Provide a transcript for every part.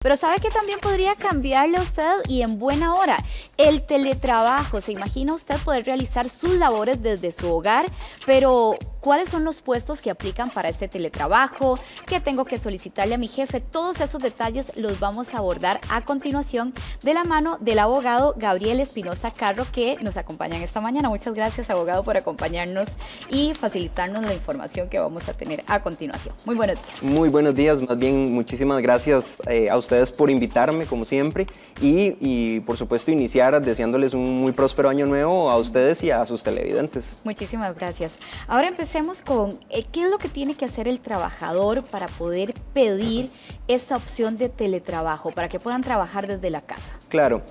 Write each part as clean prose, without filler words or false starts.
Pero ¿sabe que también podría cambiarle a usted y en buena hora? El teletrabajo. ¿Se imagina usted poder realizar sus labores desde su hogar? Pero ¿cuáles son los puestos que aplican para este teletrabajo? ¿Qué tengo que solicitarle a mi jefe? Todos esos detalles los vamos a abordar a continuación de la mano del abogado Gabriel Espinosa Carro, que nos acompaña esta mañana. Muchas gracias, abogado, por acompañarnos y facilitarnos la información que vamos a tener a continuación. Muy buenos días. Muy buenos días, más bien muchísimas gracias a ustedes por invitarme, como siempre, y por supuesto iniciar deseándoles un muy próspero año nuevo a ustedes y a sus televidentes. Muchísimas gracias. Ahora empecemos con qué es lo que tiene que hacer el trabajador para poder pedir esta opción de teletrabajo, para que puedan trabajar desde la casa. Claro.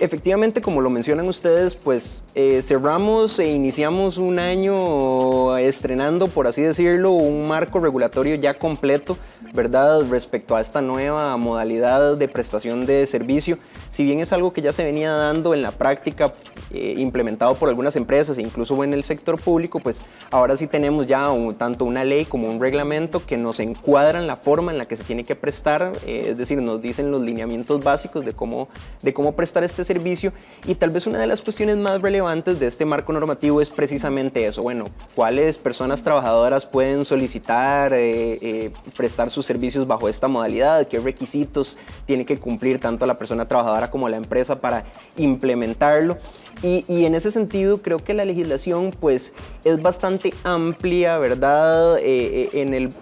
Efectivamente, como lo mencionan ustedes, pues cerramos e iniciamos un año estrenando, por así decirlo, un marco regulatorio ya completo, ¿verdad?, respecto a esta nueva modalidad de prestación de servicio. Si bien es algo que ya se venía dando en la práctica, implementado por algunas empresas e incluso en el sector público, pues ahora sí tenemos ya tanto una ley como un reglamento que nos encuadran la forma en la que se tiene que prestar, es decir, nos dicen los lineamientos básicos de cómo prestar este servicio. Y tal vez una de las cuestiones más relevantes de este marco normativo es precisamente eso. Bueno, ¿cuáles personas trabajadoras pueden solicitar prestar sus servicios bajo esta modalidad? ¿Qué requisitos tiene que cumplir tanto la persona trabajadora como la empresa para implementarlo? Y en ese sentido creo que la legislación pues es bastante amplia, ¿verdad?,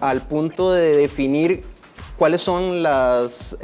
al punto de definir cuáles son las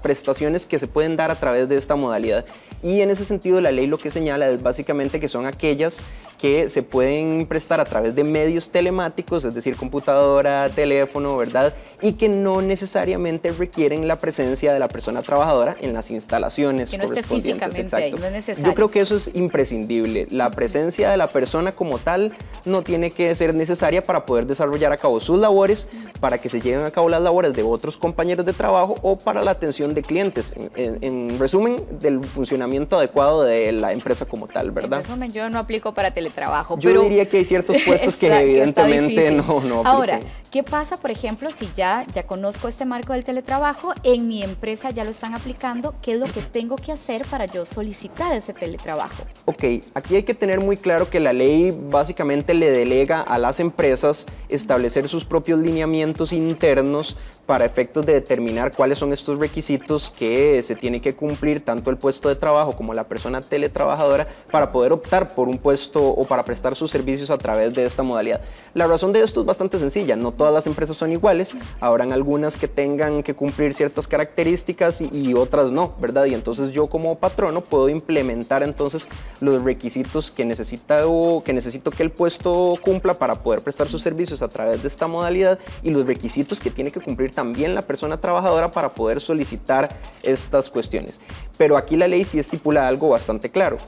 prestaciones que se pueden dar a través de esta modalidad. Y en ese sentido la ley lo que señala es básicamente que son aquellas que se pueden prestar a través de medios telemáticos, es decir, computadora, teléfono, ¿verdad?, y que no necesariamente requieren la presencia de la persona trabajadora en las instalaciones que no esté físicamente ahí, no es necesario. Yo creo que eso es imprescindible. La presencia de la persona como tal no tiene que ser necesaria para poder desarrollar a cabo sus labores, para que se lleven a cabo las labores de otros compañeros de trabajo o para la atención de clientes. En resumen, del funcionamiento adecuado de la empresa como tal, ¿verdad? En resumen, yo no aplico para teletrabajo. Yo diría que hay ciertos puestos que evidentemente no aplican. Ahora, ¿qué pasa, por ejemplo, si ya conozco este marco del teletrabajo, en mi empresa ya lo están aplicando? ¿Qué es lo que tengo que hacer para yo solicitar ese teletrabajo? Ok, aquí hay que tener muy claro que la ley básicamente le delega a las empresas establecer sus propios lineamientos internos para efectos de determinar cuáles son estos requisitos que se tiene que cumplir tanto el puesto de trabajo como la persona teletrabajadora para poder optar por un puesto o para prestar sus servicios a través de esta modalidad. La razón de esto es bastante sencilla, no todas las empresas son iguales, habrán algunas que tengan que cumplir ciertas características y otras no, ¿verdad? Y entonces yo como patrono puedo implementar entonces los requisitos que necesito que el puesto cumpla para poder prestar sus servicios a través de esta modalidad y los requisitos que tiene que cumplir también la persona trabajadora para poder solicitar estas cuestiones. Pero aquí la ley sí estipula algo bastante claro.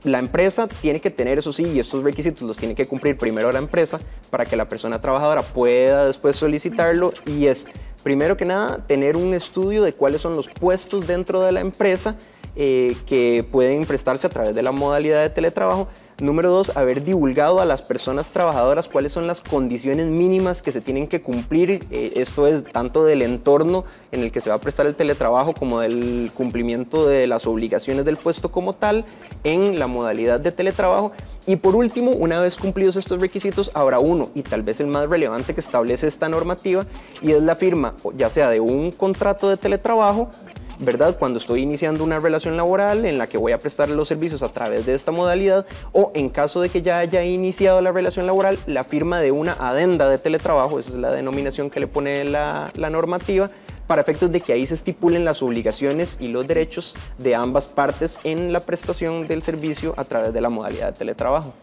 La empresa tiene que tener, eso sí, y estos requisitos los tiene que cumplir primero la empresa para que la persona trabajadora pueda después solicitarlo, y es, primero que nada, tener un estudio de cuáles son los puestos dentro de la empresa que pueden prestarse a través de la modalidad de teletrabajo. Número 2, haber divulgado a las personas trabajadoras cuáles son las condiciones mínimas que se tienen que cumplir, esto es tanto del entorno en el que se va a prestar el teletrabajo como del cumplimiento de las obligaciones del puesto como tal en la modalidad de teletrabajo. Y por último, una vez cumplidos estos requisitos, habrá uno, y tal vez el más relevante que establece esta normativa, y es la firma ya sea de un contrato de teletrabajo, ¿verdad?, cuando estoy iniciando una relación laboral en la que voy a prestar los servicios a través de esta modalidad, o en caso de que ya haya iniciado la relación laboral, la firma de una adenda de teletrabajo, esa es la denominación que le pone la normativa, para efectos de que ahí se estipulen las obligaciones y los derechos de ambas partes en la prestación del servicio a través de la modalidad de teletrabajo.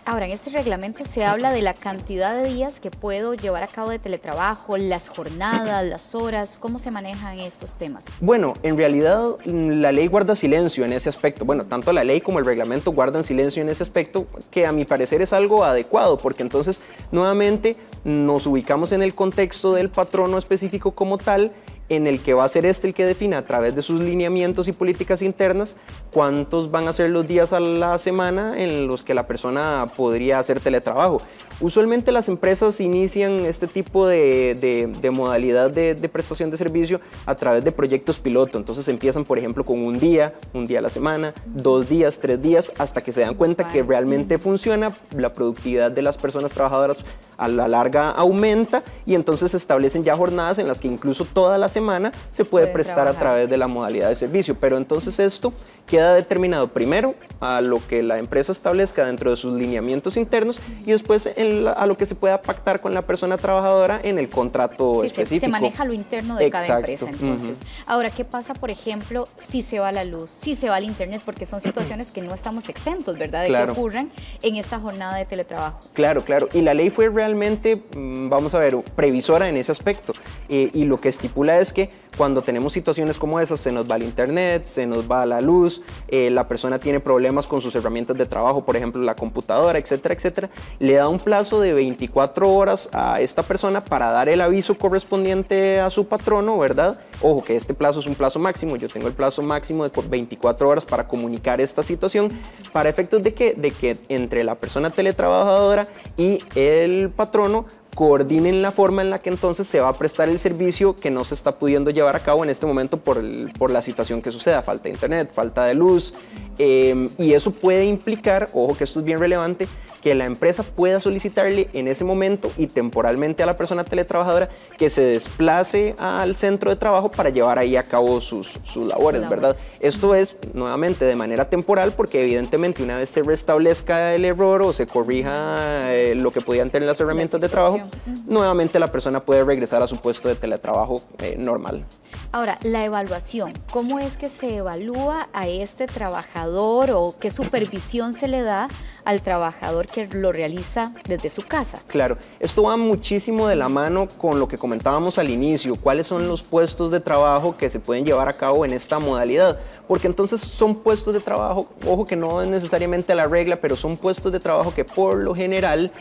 Ahora, en este reglamento se habla de la cantidad de días que puedo llevar a cabo de teletrabajo, las jornadas, las horas, ¿cómo se manejan estos temas? Bueno, en realidad la ley guarda silencio en ese aspecto. Bueno, tanto la ley como el reglamento guardan silencio en ese aspecto, que a mi parecer es algo adecuado, porque entonces nuevamente nos ubicamos en el contexto del patrono específico como tal en el que va a ser el que defina a través de sus lineamientos y políticas internas cuántos van a ser los días a la semana en los que la persona podría hacer teletrabajo. Usualmente las empresas inician este tipo de modalidad de prestación de servicio a través de proyectos piloto. Entonces empiezan, por ejemplo, con un día a la semana, 2 días, 3 días, hasta que se dan cuenta que realmente funciona, la productividad de las personas trabajadoras a la larga aumenta y entonces se establecen ya jornadas en las que incluso toda la semana se puede prestar a través de la modalidad de servicio. Pero entonces esto queda determinado primero a lo que la empresa establezca dentro de sus lineamientos internos y después a lo que se pueda pactar con la persona trabajadora en el contrato específico. Se maneja lo interno de cada empresa, entonces. Ahora, ¿qué pasa, por ejemplo, si se va la luz, si se va el internet? Porque son situaciones que no estamos exentos, ¿verdad?, de que ocurran en esta jornada de teletrabajo. Claro, claro. Y la ley fue realmente, vamos a ver, previsora en ese aspecto. Y lo que estipula es que cuando tenemos situaciones como esas, se nos va el internet, se nos va la luz, la persona tiene problemas con sus herramientas de trabajo, por ejemplo, la computadora, etcétera, etcétera, le da un plazo de 24 horas a esta persona para dar el aviso correspondiente a su patrono, ¿verdad? Ojo, que este plazo es un plazo máximo, yo tengo el plazo máximo de 24 horas para comunicar esta situación, para efectos de que entre la persona teletrabajadora y el patrono coordinen la forma en la que entonces se va a prestar el servicio que no se está pudiendo llevar a cabo en este momento por la situación que suceda, falta de internet, falta de luz, y eso puede implicar, ojo que esto es bien relevante, que la empresa pueda solicitarle en ese momento y temporalmente a la persona teletrabajadora que se desplace al centro de trabajo para llevar ahí a cabo sus labores, ¿verdad? Esto es nuevamente de manera temporal porque evidentemente una vez se restablezca el error o se corrija lo que podían tener las herramientas de trabajo, nuevamente la persona puede regresar a su puesto de teletrabajo normal. Ahora, la evaluación, ¿cómo es que se evalúa a este trabajador o qué supervisión se le da al trabajador que lo realiza desde su casa? Claro, esto va muchísimo de la mano con lo que comentábamos al inicio, cuáles son los puestos de trabajo que se pueden llevar a cabo en esta modalidad, porque entonces son puestos de trabajo, ojo que no es necesariamente la regla, pero son puestos de trabajo que por lo general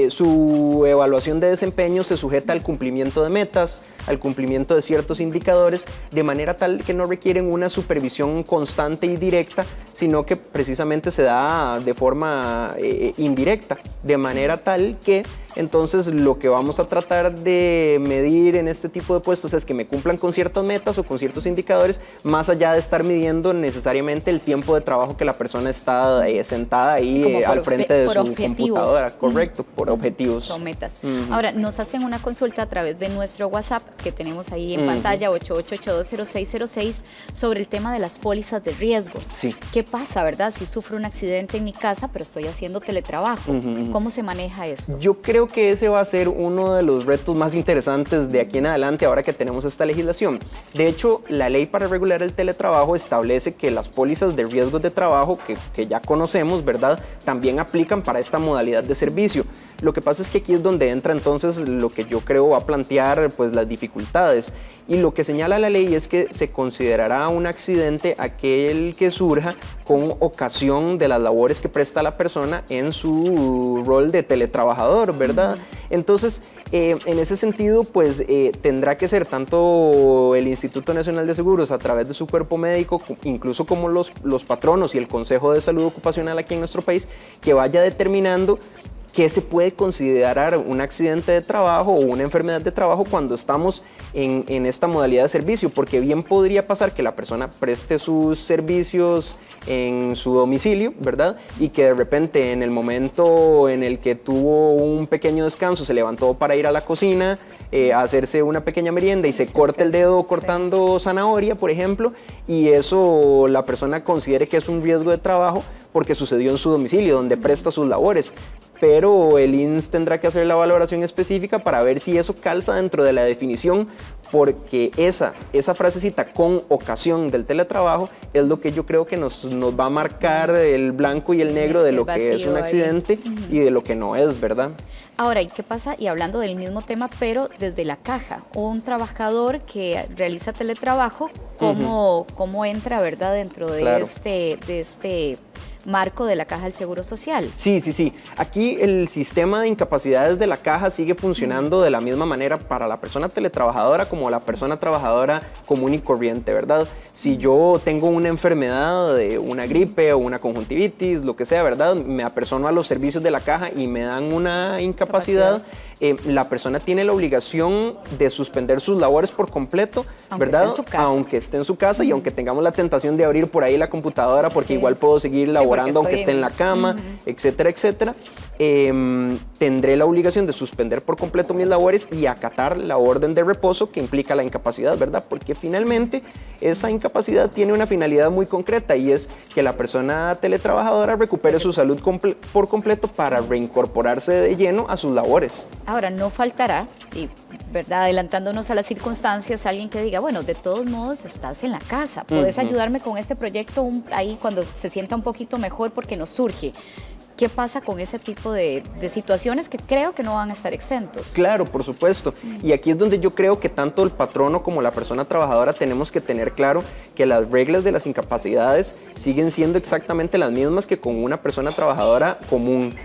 su evaluación de desempeño se sujeta al cumplimiento de metas, al cumplimiento de ciertos indicadores, de manera tal que no requieren una supervisión constante y directa, sino que precisamente se da de forma indirecta, de manera tal que entonces lo que vamos a tratar de medir en este tipo de puestos es que me cumplan con ciertas metas o con ciertos indicadores, más allá de estar midiendo necesariamente el tiempo de trabajo que la persona está sentada ahí al frente de su computadora, correcto, por objetivos. Son metas. Ahora, nos hacen una consulta a través de nuestro WhatsApp, que tenemos ahí en pantalla, 88820606, sobre el tema de las pólizas de riesgos. Sí. ¿Qué pasa, verdad? Si sufro un accidente en mi casa, pero estoy haciendo teletrabajo, ¿cómo se maneja esto? Yo creo que ese va a ser uno de los retos más interesantes de aquí en adelante, ahora que tenemos esta legislación. De hecho, la ley para regular el teletrabajo establece que las pólizas de riesgos de trabajo, que ya conocemos, ¿verdad?, también aplican para esta modalidad de servicio. Lo que pasa es que aquí es donde entra entonces lo que yo creo va a plantear pues las dificultades, y lo que señala la ley es que se considerará un accidente aquel que surja con ocasión de las labores que presta la persona en su rol de teletrabajador, ¿verdad? Entonces, en ese sentido, pues tendrá que ser tanto el Instituto Nacional de Seguros a través de su cuerpo médico, incluso como los patronos y el Consejo de Salud Ocupacional aquí en nuestro país, que vaya determinando qué se puede considerar un accidente de trabajo o una enfermedad de trabajo cuando estamos en esta modalidad de servicio, porque bien podría pasar que la persona preste sus servicios en su domicilio, ¿verdad? Y que de repente en el momento en el que tuvo un pequeño descanso se levantó para ir a la cocina a hacerse una pequeña merienda y se corte el dedo cortando zanahoria, por ejemplo, y eso la persona considere que es un riesgo de trabajo porque sucedió en su domicilio, donde presta sus labores. Pero el INS tendrá que hacer la valoración específica para ver si eso calza dentro de la definición, porque esa frasecita con ocasión del teletrabajo es lo que yo creo que nos va a marcar el blanco y el negro de lo que es un accidente y de lo que no es, ¿verdad? Ahora, ¿y qué pasa? Y hablando del mismo tema, pero desde la caja, un trabajador que realiza teletrabajo, ¿cómo entra, verdad, dentro de, marco de la Caja del Seguro Social. Sí, sí, sí. Aquí el sistema de incapacidades de la Caja sigue funcionando de la misma manera para la persona teletrabajadora como la persona trabajadora común y corriente, ¿verdad? Si yo tengo una enfermedad, una gripe o una conjuntivitis, lo que sea, ¿verdad? Me apersono a los servicios de la Caja y me dan una incapacidad. La persona tiene la obligación de suspender sus labores por completo, ¿verdad? Aunque esté en su casa y aunque tengamos la tentación de abrir por ahí la computadora porque igual puedo seguir laborando aunque esté en la cama, etcétera, etcétera. Tendré la obligación de suspender por completo mis labores y acatar la orden de reposo que implica la incapacidad, ¿verdad? Porque finalmente esa incapacidad tiene una finalidad muy concreta y es que la persona teletrabajadora recupere su salud por completo para reincorporarse de lleno a sus labores. Ahora, no faltará, y ¿verdad? Adelantándonos a las circunstancias, alguien que diga, bueno, de todos modos estás en la casa, puedes ayudarme con este proyecto ahí cuando se sienta un poquito mejor porque nos surge. ¿Qué pasa con ese tipo de situaciones que creo que no van a estar exentos? Claro, por supuesto. Y aquí es donde yo creo que tanto el patrono como la persona trabajadora tenemos que tener claro que las reglas de las incapacidades siguen siendo exactamente las mismas que con una persona trabajadora común.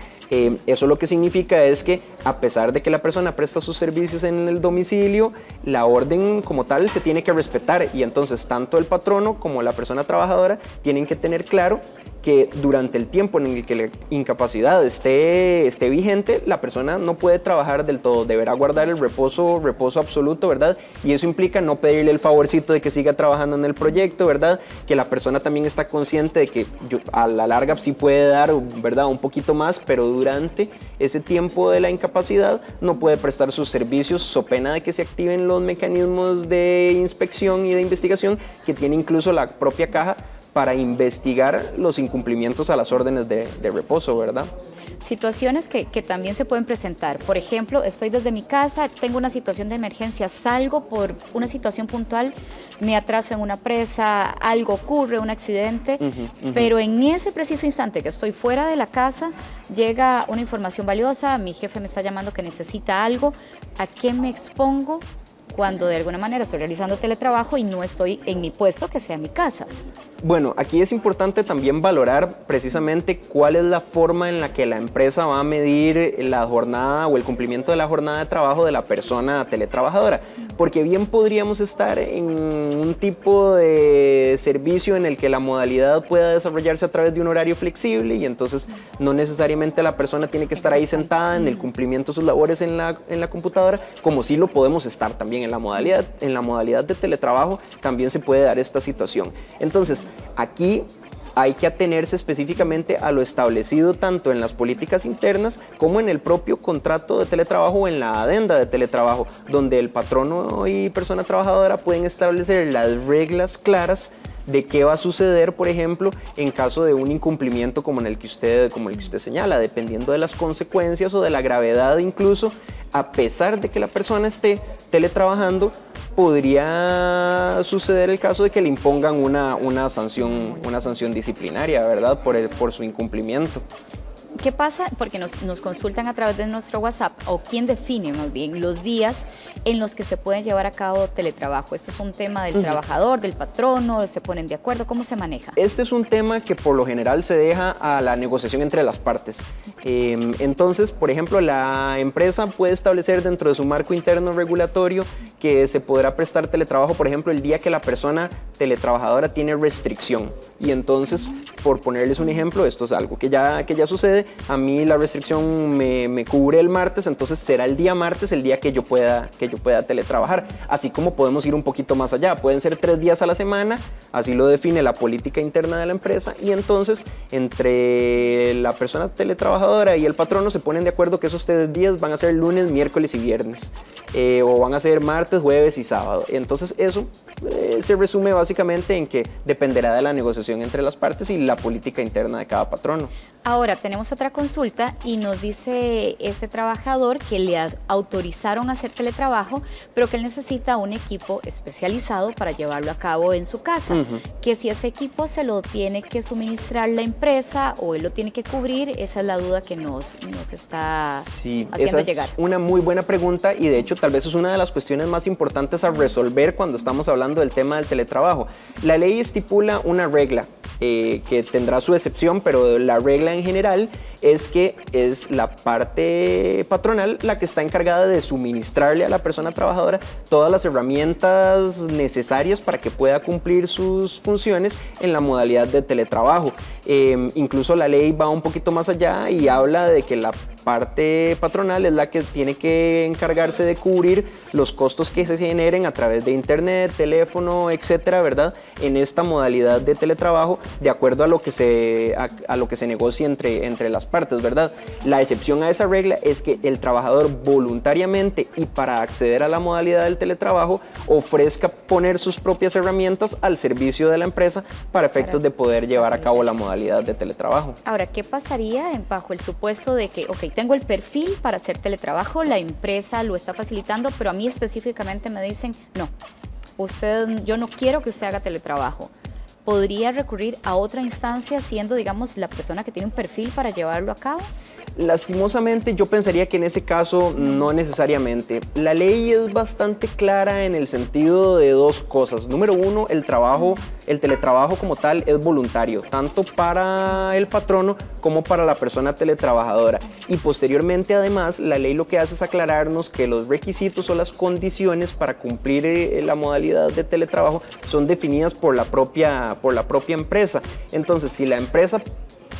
Eso lo que significa es que a pesar de que la persona presta sus servicios en el domicilio, la orden como tal se tiene que respetar y entonces tanto el patrono como la persona trabajadora tienen que tener claro que durante el tiempo en el que la incapacidad esté vigente, la persona no puede trabajar del todo, deberá guardar el reposo absoluto, ¿verdad? Y eso implica no pedirle el favorcito de que siga trabajando en el proyecto, ¿verdad? Que la persona también está consciente de que a la larga sí puede dar, ¿verdad? Un poquito más, pero durante ese tiempo de la incapacidad no puede prestar sus servicios so pena de que se activen los mecanismos de inspección y de investigación que tiene incluso la propia caja para investigar los incumplimientos a las órdenes de reposo, ¿verdad? Situaciones que también se pueden presentar. Por ejemplo, estoy desde mi casa, tengo una situación de emergencia, salgo por una situación puntual, me atraso en una presa, algo ocurre, un accidente, pero en ese preciso instante que estoy fuera de la casa, llega una información valiosa, mi jefe me está llamando que necesita algo, ¿a qué me expongo cuando de alguna manera estoy realizando teletrabajo y no estoy en mi puesto, que sea mi casa? Bueno, aquí es importante también valorar precisamente cuál es la forma en la que la empresa va a medir la jornada o el cumplimiento de la jornada de trabajo de la persona teletrabajadora, porque bien podríamos estar en un tipo de servicio en el que la modalidad pueda desarrollarse a través de un horario flexible y entonces no necesariamente la persona tiene que estar ahí sentada en el cumplimiento de sus labores en la computadora, como sí lo podemos estar también en la modalidad de teletrabajo, también se puede dar esta situación. Entonces, aquí hay que atenerse específicamente a lo establecido tanto en las políticas internas como en el propio contrato de teletrabajo o en la adenda de teletrabajo, donde el patrono y persona trabajadora pueden establecer las reglas claras de qué va a suceder, por ejemplo, en caso de un incumplimiento como el que usted señala, dependiendo de las consecuencias o de la gravedad incluso, a pesar de que la persona esté teletrabajando, podría suceder el caso de que le impongan una sanción disciplinaria, ¿verdad? Por su incumplimiento. ¿Qué pasa? Porque nos consultan a través de nuestro WhatsApp, o quién define más bien los días en los que se pueden llevar a cabo teletrabajo. ¿Esto es un tema del trabajador, del patrono? ¿Se ponen de acuerdo? ¿Cómo se maneja? Este es un tema que por lo general se deja a la negociación entre las partes. Entonces, por ejemplo, la empresa puede establecer dentro de su marco interno regulatorio que se podrá prestar teletrabajo, por ejemplo, el día que la persona teletrabajadora tiene restricción. Y entonces, por ponerles un ejemplo, esto es algo que ya sucede. A mí la restricción me cubre el martes, entonces será el día martes el día que yo pueda teletrabajar. Así como podemos ir un poquito más allá, pueden ser 3 días a la semana, así lo define la política interna de la empresa, y entonces entre la persona teletrabajadora y el patrono se ponen de acuerdo que esos 3 días van a ser lunes, miércoles y viernes, o van a ser martes, jueves y sábado. Entonces eso se resume básicamente en que dependerá de la negociación entre las partes y la política interna de cada patrono. Ahora tenemos otra consulta y nos dice este trabajador que le autorizaron a hacer teletrabajo, pero que él necesita un equipo especializado para llevarlo a cabo en su casa, que si ese equipo se lo tiene que suministrar la empresa o él lo tiene que cubrir. Esa es la duda que nos está haciendo esa llegar. Es una muy buena pregunta y de hecho tal vez es una de las cuestiones más importantes a resolver cuando estamos hablando del tema del teletrabajo. La ley estipula una regla que tendrá su excepción, pero la regla en general es que es la parte patronal la que está encargada de suministrarle a la persona trabajadora todas las herramientas necesarias para que pueda cumplir sus funciones en la modalidad de teletrabajo. Incluso la ley va un poquito más allá y habla de que la parte patronal es la que tiene que encargarse de cubrir los costos que se generen a través de internet, teléfono, etcétera, ¿verdad? En esta modalidad de teletrabajo, de acuerdo a lo que se negocie entre las partes, ¿verdad? La excepción a esa regla es que el trabajador voluntariamente y para acceder a la modalidad del teletrabajo ofrezca poner sus propias herramientas al servicio de la empresa para efectos de poder llevar a cabo la modalidad de teletrabajo. Ahora, ¿qué pasaría bajo el supuesto de que, ok, tengo el perfil para hacer teletrabajo, la empresa lo está facilitando, pero a mí específicamente me dicen, no, yo no quiero que usted haga teletrabajo? ¿Podría recurrir a otra instancia siendo, digamos, la persona que tiene un perfil para llevarlo a cabo? Lastimosamente, yo pensaría que en ese caso no necesariamente. La ley es bastante clara en el sentido de dos cosas. Número uno, el teletrabajo como tal es voluntario, tanto para el patrono como para la persona teletrabajadora. Y posteriormente, además, la ley lo que hace es aclararnos que los requisitos o las condiciones para cumplir la modalidad de teletrabajo son definidas por la propia empresa. Entonces, si la empresa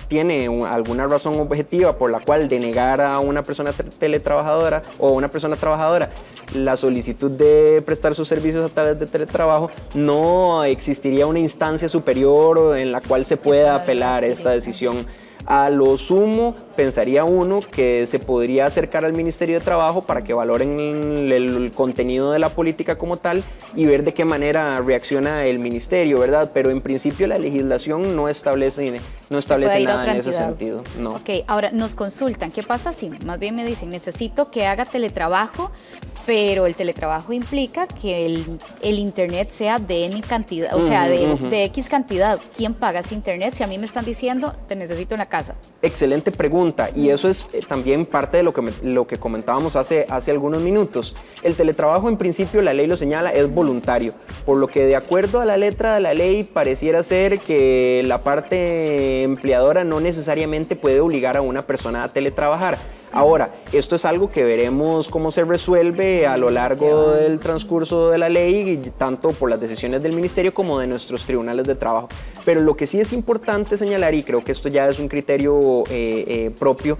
tiene alguna razón objetiva por la cual denegar a una persona teletrabajadora o una persona trabajadora la solicitud de prestar sus servicios a través de teletrabajo, no existiría una instancia superior en la cual se pueda apelar esta decisión. A lo sumo, pensaría uno que se podría acercar al Ministerio de Trabajo para que valoren el contenido de la política como tal y ver de qué manera reacciona el ministerio, ¿verdad? Pero en principio la legislación no establece nada en ese sentido. No. Ok, ahora nos consultan, ¿qué pasa si más bien me dicen, necesito que haga teletrabajo, pero el teletrabajo implica que el internet sea de N cantidad, o sea, de X cantidad? ¿Quién paga ese internet si a mí me están diciendo, te necesito en la casa? Excelente pregunta, y eso es también parte de lo que comentábamos hace algunos minutos. El teletrabajo, en principio, la ley lo señala, es voluntario, por lo que de acuerdo a la letra de la ley pareciera ser que la parte empleadora no necesariamente puede obligar a una persona a teletrabajar. Ahora, esto es algo que veremos cómo se resuelve a lo largo del transcurso de la ley, tanto por las decisiones del ministerio como de nuestros tribunales de trabajo. Pero lo que sí es importante señalar, y creo que esto ya es un criterio propio,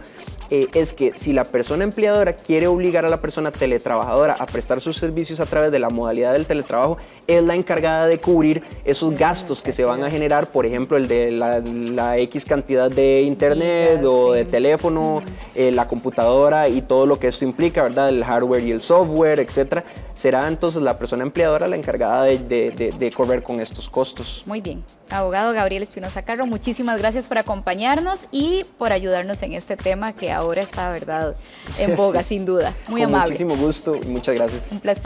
es que si la persona empleadora quiere obligar a la persona teletrabajadora a prestar sus servicios a través de la modalidad del teletrabajo, es la encargada de cubrir esos gastos que se van a generar, por ejemplo, el de la X cantidad de internet o de teléfono, la computadora y todo lo que esto implica, ¿verdad? El hardware y el software, etcétera. Será entonces la persona empleadora la encargada de correr con estos costos. Muy bien. Abogado Gabriel Espinosa Carro, muchísimas gracias por acompañarnos y por ayudarnos en este tema que ahora está, ¿verdad?, en boga, sin duda. Muy amable. Con muchísimo gusto y muchas gracias. Un placer.